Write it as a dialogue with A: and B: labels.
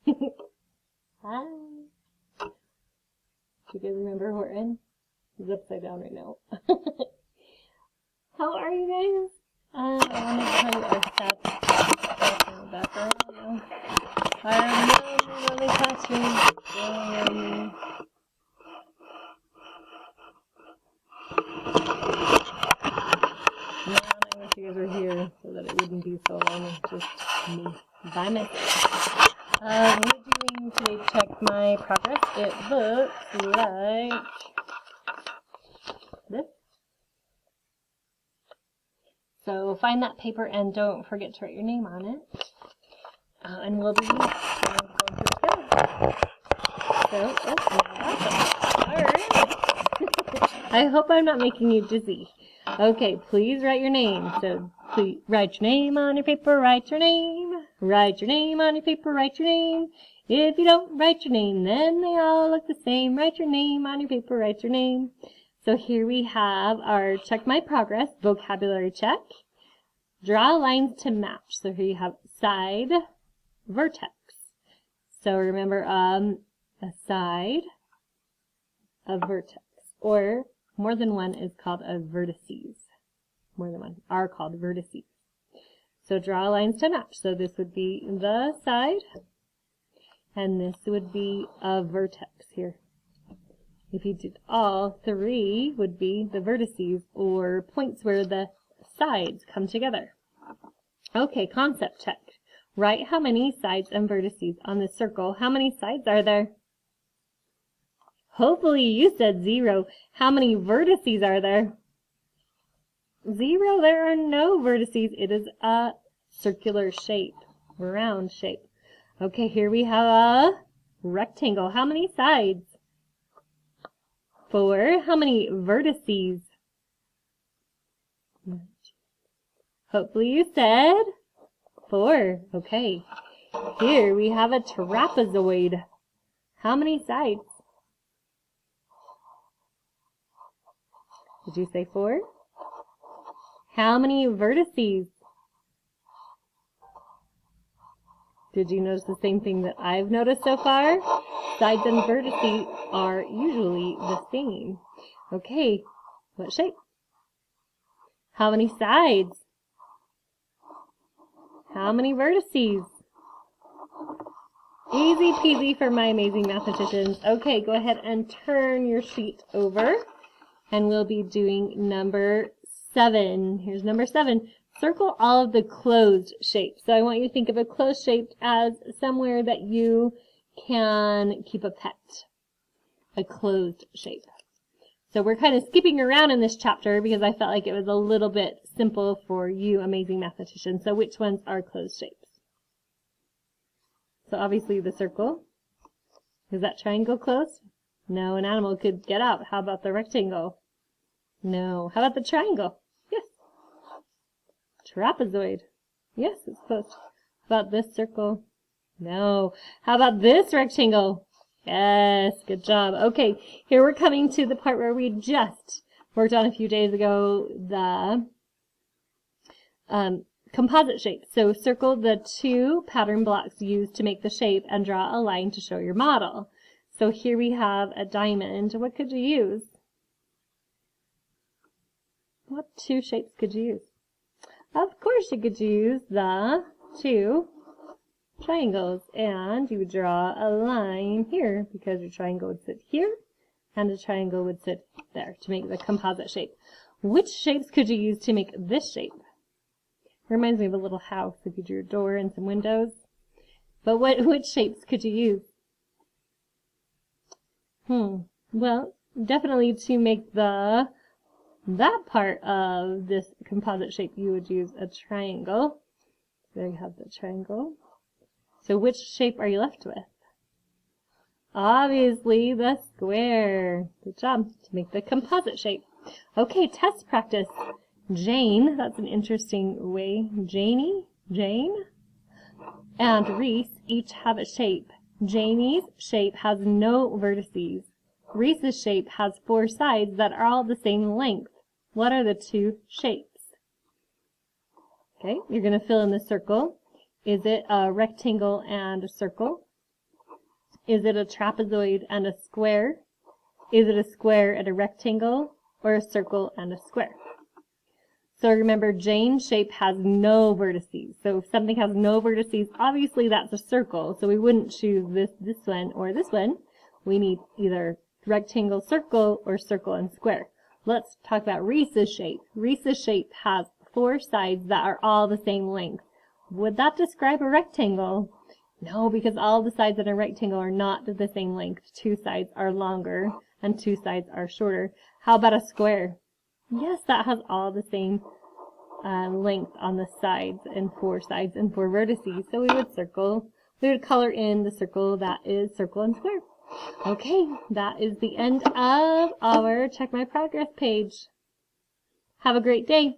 A: Hi. Do you guys remember Horton? He's upside down right now. How are you guys? I want to tell you our stats in the background now. Our lovely classroom. Man, I wish you guys were here so that it wouldn't be so long. It's just me by myself. What am I doing today to check my progress? It looks like this. So find that paper and don't forget to write your name on it. And we'll be going through it together. So, awesome. Alright. I hope I'm not making you dizzy. Okay, please write your name. So please write your name on your paper, write your name. Write your name on your paper, write your name. If you don't write your name, then they all look the same. Write your name on your paper, write your name. So here we have our Check My Progress vocabulary check. Draw lines to match. So here you have side, vertex. So remember, a side, a vertex, or more than one is called a vertices. More than one are called vertices. So draw lines to match. So this would be the side, and this would be a vertex here. If you did all three, would be the vertices, or points where the sides come together. Okay, concept check. Write how many sides and vertices on this circle. How many sides are there? Hopefully you said 0. How many vertices are there? 0. There are no vertices. It is a circular shape, round shape. Okay, here we have a rectangle. How many sides? 4. How many vertices? Hopefully you said 4. Okay. Here we have a trapezoid. How many sides? Did you say 4? How many vertices? Did you notice the same thing that I've noticed so far? Sides and vertices are usually the same. Okay, what shape? How many sides? How many vertices? Easy peasy for my amazing mathematicians. Okay, go ahead and turn your sheet over. And we'll be doing number 7. Here's number 7. Circle all of the closed shapes. So I want you to think of a closed shape as somewhere that you can keep a pet. A closed shape. So we're kind of skipping around in this chapter because I felt like it was a little bit simple for you amazing mathematicians. So which ones are closed shapes? So obviously the circle. Is that triangle closed? No, an animal could get out. How about the rectangle? No. How about the triangle? Yes. Trapezoid. Yes, it's closed. How about this circle? No. How about this rectangle? Yes, good job. Okay, here we're coming to the part where we just worked on a few days ago, the composite shape. So circle the 2 pattern blocks used to make the shape and draw a line to show your model. So here we have a diamond. What could you use? What 2 shapes could you use? Of course you could use the 2 triangles, and you would draw a line here because your triangle would sit here and a triangle would sit there to make the composite shape. Which shapes could you use to make this shape? It reminds me of a little house if you drew a door and some windows. But which shapes could you use? Well, definitely to make that part of this composite shape, you would use a triangle. There you have the triangle. So which shape are you left with? Obviously the square. Good job. To make the composite shape. Okay, test practice. Jane, that's an interesting way. Jane, and Reese each have a shape. Jamie's shape has no vertices. Reese's shape has 4 sides that are all the same length. What are the 2 shapes? Okay, you're going to fill in the circle. Is it a rectangle and a circle? Is it a trapezoid and a square? Is it a square and a rectangle? Or a circle and a square? So remember, Jane's shape has no vertices. So if something has no vertices, obviously that's a circle. So we wouldn't choose this one or this one. We need either rectangle, circle, or circle and square. Let's talk about Reese's shape. Reese's shape has 4 sides that are all the same length. Would that describe a rectangle? No, because all the sides in a rectangle are not the same length. 2 sides are longer and 2 sides are shorter. How about a square? Yes, that has all the same length on the sides and 4 sides and 4 vertices. So we would color in the circle that is circle and square. Okay, that is the end of our Check My Progress page. Have a great day.